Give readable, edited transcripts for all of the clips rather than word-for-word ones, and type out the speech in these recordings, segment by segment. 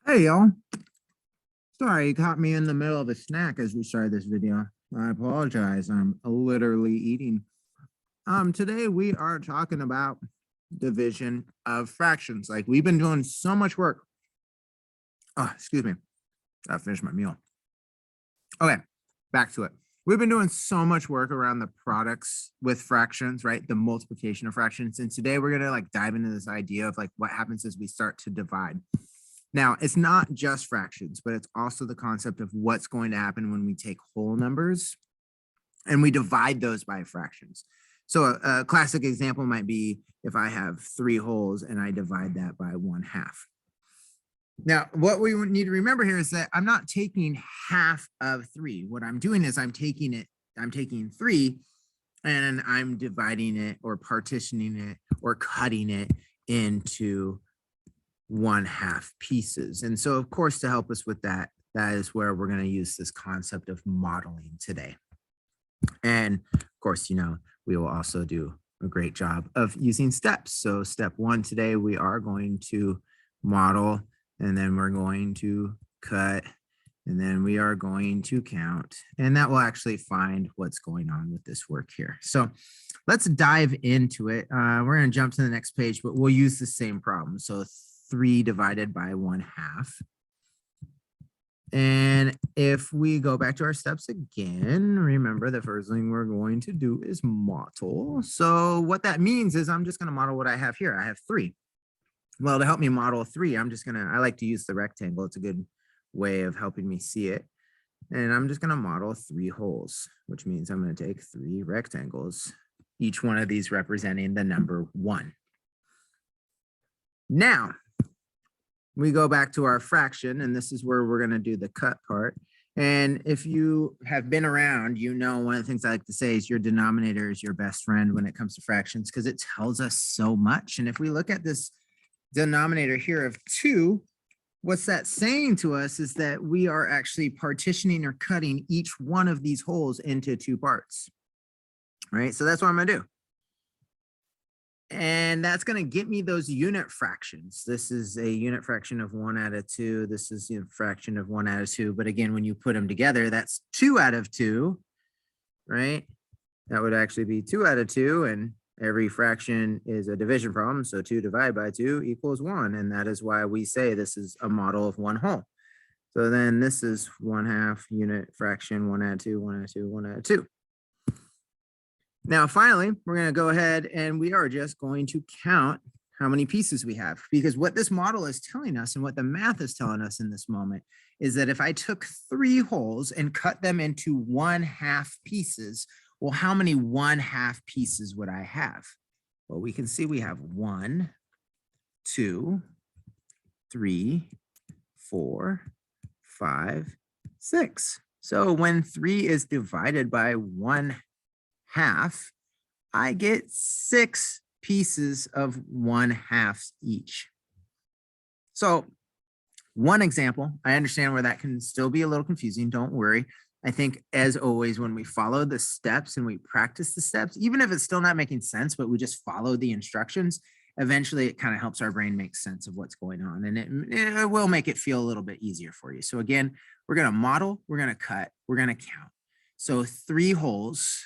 Hey y'all, sorry you caught me in the middle of a snack as we started this video. I apologize. I'm literally eating. Today we are talking about division of fractions. Like we've been doing so much work. Oh, excuse me. I finished my meal. Okay, back to it. We've been doing so much work around the products with fractions, right? The multiplication of fractions. And today we're gonna dive into this idea of what happens as we start to divide. Now, it's not just fractions, but it's also the concept of what's going to happen when we take whole numbers and we divide those by fractions. So a classic example might be if I have 3 wholes and I divide that by 1/2. Now, what we need to remember here is that I'm not taking half of 3. What I'm doing is I'm taking 3 and I'm dividing it or partitioning it or cutting it into 1/2 pieces. And so, of course, to help us with that, that is where we're going to use this concept of modeling today. And of course, we will also do a great job of using steps. So step 1 today, we are going to model, and then we're going to cut, and then we are going to count, and that will actually find what's going on with this work here. So let's dive into it. We're going to jump to the next page, but we'll use the same problem. So 3 divided by 1/2. And if we go back to our steps again, remember the first thing we're going to do is model. So what that means is I'm just going to model what I have here. I have 3. Well, to help me model 3, I like to use the rectangle. It's a good way of helping me see it. And I'm just going to model 3 wholes, which means I'm going to take 3 rectangles, each one of these representing the number 1. Now, we go back to our fraction, and this is where we're going to do the cut part. And if you have been around, one of the things I like to say is your denominator is your best friend when it comes to fractions because it tells us so much. And if we look at this denominator here of 2, what's that saying to us is that we are actually partitioning or cutting each one of these wholes into 2 parts, right? So that's what I'm going to do. And that's going to get me those unit fractions. This is a unit fraction of 1/2. This is a fraction of 1/2. But again, when you put them together, that's 2/2, right? That would actually be 2/2. And every fraction is a division problem. So 2 divided by 2 equals 1. And that is why we say this is a model of 1 whole. So then this is 1/2 unit fraction 1/2, 1/2, 1/2. Now, finally, we're going to go ahead and we are just going to count how many pieces we have, because what this model is telling us and what the math is telling us in this moment is that if I took 3 wholes and cut them into 1/2 pieces, well, how many 1/2 pieces would I have? Well, we can see we have 1, 2, 3, 4, 5, 6. So when 3 is divided by 1/2, I get 6 pieces of 1/2 each. So one example, I understand where that can still be a little confusing. Don't worry. I think as always, when we follow the steps and we practice the steps, even if it's still not making sense, but we just follow the instructions, eventually it kind of helps our brain make sense of what's going on, and it will make it feel a little bit easier for you. So again, we're going to model, we're going to cut, we're going to count. So 3 wholes,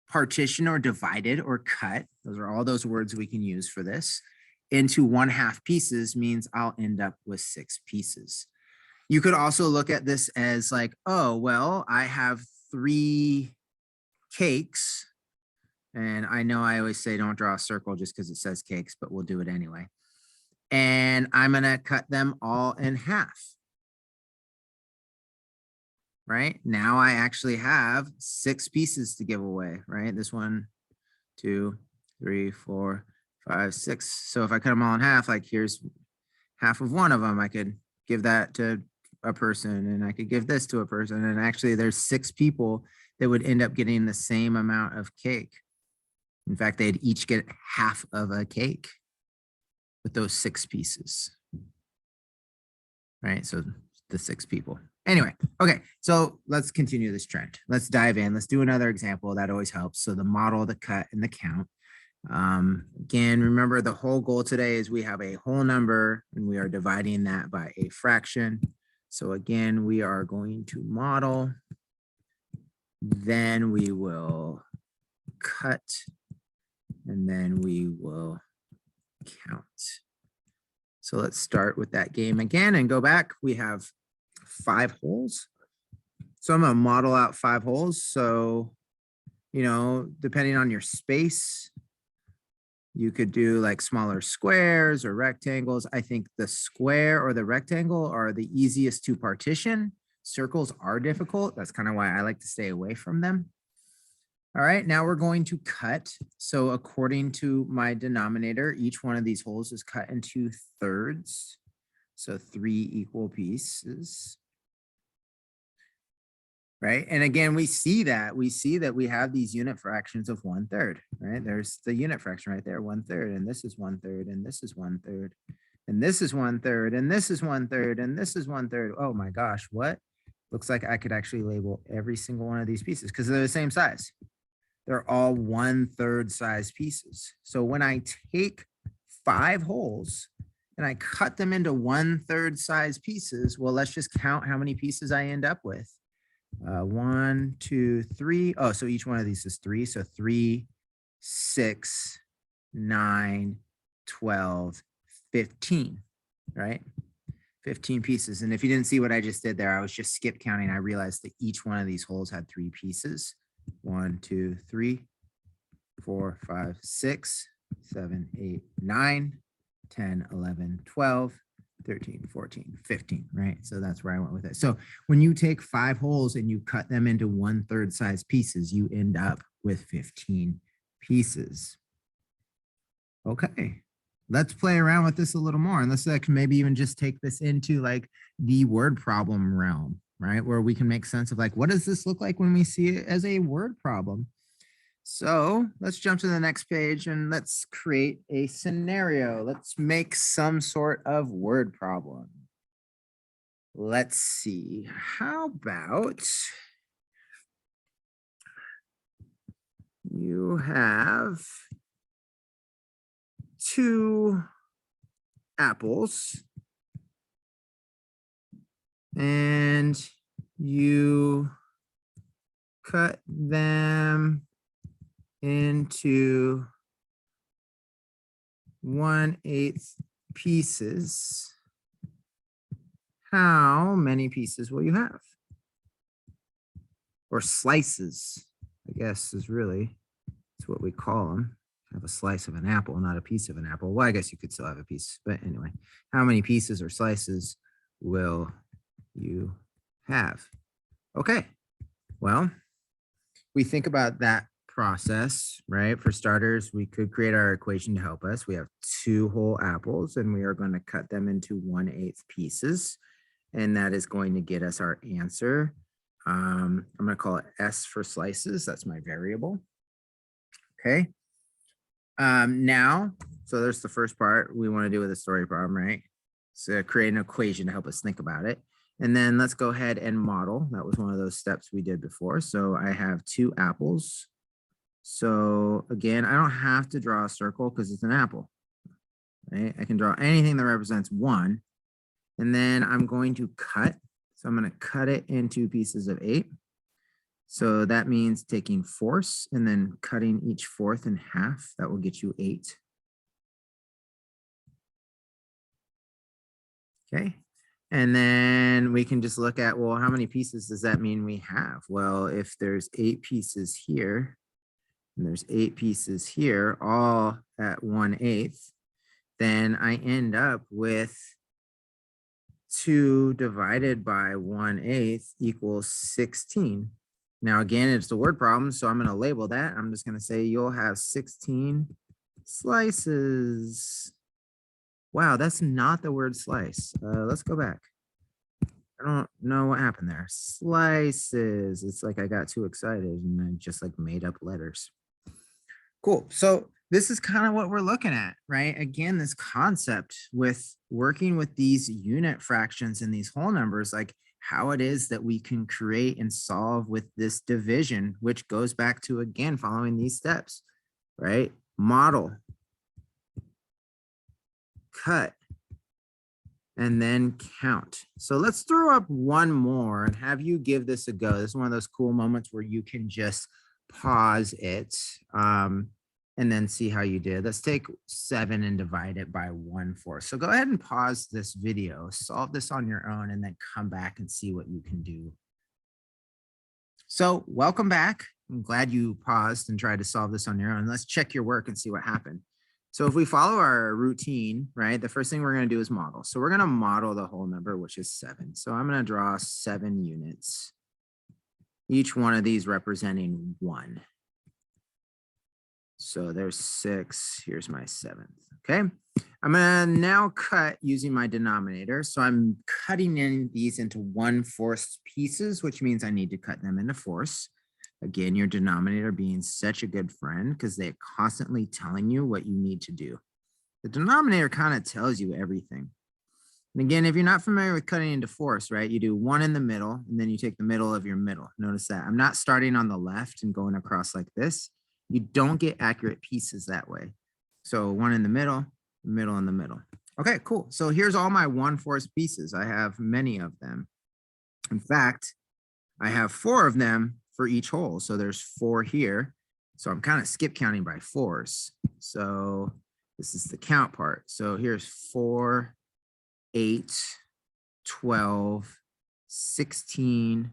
partition or divided or cut, those are all those words we can use for this, into 1/2 pieces means I'll end up with 6 pieces. You could also look at this as oh, well, I have 3 cakes. And I know I always say don't draw a circle just because it says cakes, but we'll do it anyway. And I'm going to cut them all in half. Right now, I actually have 6 pieces to give away, right? This 1, 2, 3, 4, 5, 6. So if I cut them all in half, here's half of one of them. I could give that to a person, and I could give this to a person. And actually, there's 6 people that would end up getting the same amount of cake. In fact, they'd each get half of a cake with those 6 pieces, right? So the 6 people. Anyway, okay, so let's continue this trend. Let's dive in. Let's do another example. That always helps. So the model, the cut, and the count. Again, remember the whole goal today is we have a whole number and we are dividing that by a fraction. So again, we are going to model, then we will cut, and then we will count. So let's start with that game again and go back. We have 5 holes. So I'm going to model out 5 holes. So, you know, depending on your space, you could do like smaller squares or rectangles. I think the square or the rectangle are the easiest to partition. Circles are difficult. That's kind of why I like to stay away from them. All right, now we're going to cut. So according to my denominator, each one of these holes is cut into thirds. So 3 equal pieces. Right, and again, we see that we have these unit fractions of 1/3, right? There's the unit fraction right there, 1/3, and this is 1/3, and this is 1/3, and this is 1/3, and this is 1/3, and this is 1/3. Oh my gosh, what? Looks like I could actually label every single one of these pieces because they're the same size. They're all 1/3 size pieces. So when I take 5 holes and I cut them into 1/3 size pieces, well, let's just count how many pieces I end up with. 1, 2, 3. Oh, so each one of these is 3. So 3, 6, 9, 12, 15, right? 15 pieces. And if you didn't see what I just did there, I was just skip counting. I realized that each one of these holes had 3 pieces. 1, 2, 3, 4, 5, 6, 7, 8, 9, 10, 11, 12, 13, 14, 15, right? So that's where I went with it. So when you take 5 holes and you cut them into 1/3 size pieces, you end up with 15 pieces. Okay, let's play around with this a little more. And let's maybe even just take this into like the word problem realm, right? Where we can make sense of like, what does this look like when we see it as a word problem? So let's jump to the next page and let's create a scenario. Let's make some sort of word problem. Let's see. How about you have 2 apples and you cut them into 1/8 pieces. How many pieces will you have? Or slices, I guess is really, it's what we call them. Have a slice of an apple, not a piece of an apple. Well, I guess you could still have a piece, but anyway, how many pieces or slices will you have? Okay, well, we think about that process, right? For starters, we could create our equation to help us. We have 2 whole apples and we are going to cut them into 1/8 pieces. And that is going to get us our answer. I'm going to call it S for slices. That's my variable. Okay. Now, so there's the first part we want to do with a story problem, right? So create an equation to help us think about it. And then let's go ahead and model. That was one of those steps we did before. So I have 2 apples. So again, I don't have to draw a circle because it's an apple, right? I can draw anything that represents 1. And then I'm going to cut. So I'm going to cut it into pieces of 8. So that means taking fourths and then cutting each fourth in half. That will get you 8. Okay. And then we can just look at, well, how many pieces does that mean we have? Well, if there's 8 pieces here, and there's 8 pieces here, all at 1/8, then I end up with 2 divided by 1/8 equals 16. Now, again, it's the word problem, so I'm going to label that. I'm just going to say you'll have 16 slices. Wow, that's not the word slice. Let's go back. I don't know what happened there. Slices. It's like I got too excited and I just like made up letters. Cool. So this is kind of what we're looking at, right? Again, this concept with working with these unit fractions and these whole numbers, like how it is that we can create and solve with this division, which goes back to, again, following these steps, right? model, cut, and then count. So let's throw up one more and have you give this a go. This is one of those cool moments where you can just pause it and then see how you did. Let's take 7 and divide it by 1/4. So go ahead and pause this video, solve this on your own, and then come back and see what you can do. So welcome back. I'm glad you paused and tried to solve this on your own. Let's check your work and see what happened. So if we follow our routine, right, the first thing we're going to do is model. So we're going to model the whole number, which is 7. So I'm going to draw 7 units, each one of these representing 1. So there's 6. Here's my 7th. Okay. I'm going to now cut using my denominator. So I'm cutting in these into 1/4 pieces, which means I need to cut them into fourths. Again, your denominator being such a good friend because they're constantly telling you what you need to do. The denominator kind of tells you everything. And again, if you're not familiar with cutting into fourths, right, you do 1 in the middle, and then you take the middle of your middle. Notice that I'm not starting on the left and going across like this. You don't get accurate pieces that way. So 1 in the middle in the middle. Okay, cool. So here's all my 1/4 pieces. I have many of them. In fact, I have 4 of them for each hole. So there's 4 here. So I'm kind of skip counting by 4s. So this is the count part. So here's 4, 8, 12, 16,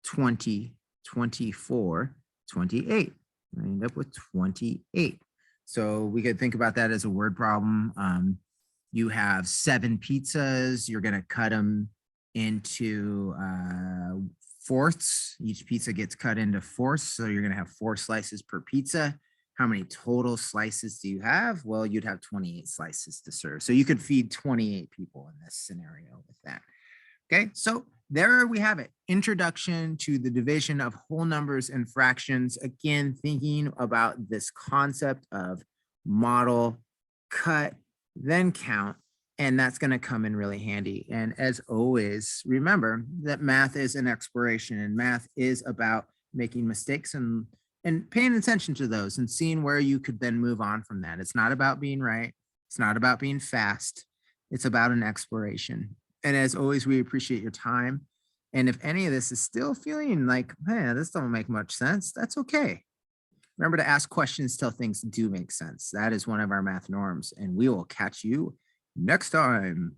20, 24, 28. I end up with 28. So we could think about that as a word problem. You have 7 pizzas. You're going to cut them into fourths. Each pizza gets cut into fourths. So you're going to have 4 slices per pizza. How many total slices do you have? Well, you'd have 28 slices to serve. So you could feed 28 people in this scenario with that. Okay, so there we have it. Introduction to the division of whole numbers and fractions. Again, thinking about this concept of model, cut, then count. And that's going to come in really handy. And as always, remember that math is an exploration, and math is about making mistakes and paying attention to those and seeing where you could then move on from that. It's not about being right. It's not about being fast. It's about an exploration. And as always, we appreciate your time. And if any of this is still feeling like, man, this don't make much sense, that's okay. Remember to ask questions till things do make sense. That is one of our math norms, and we will catch you next time.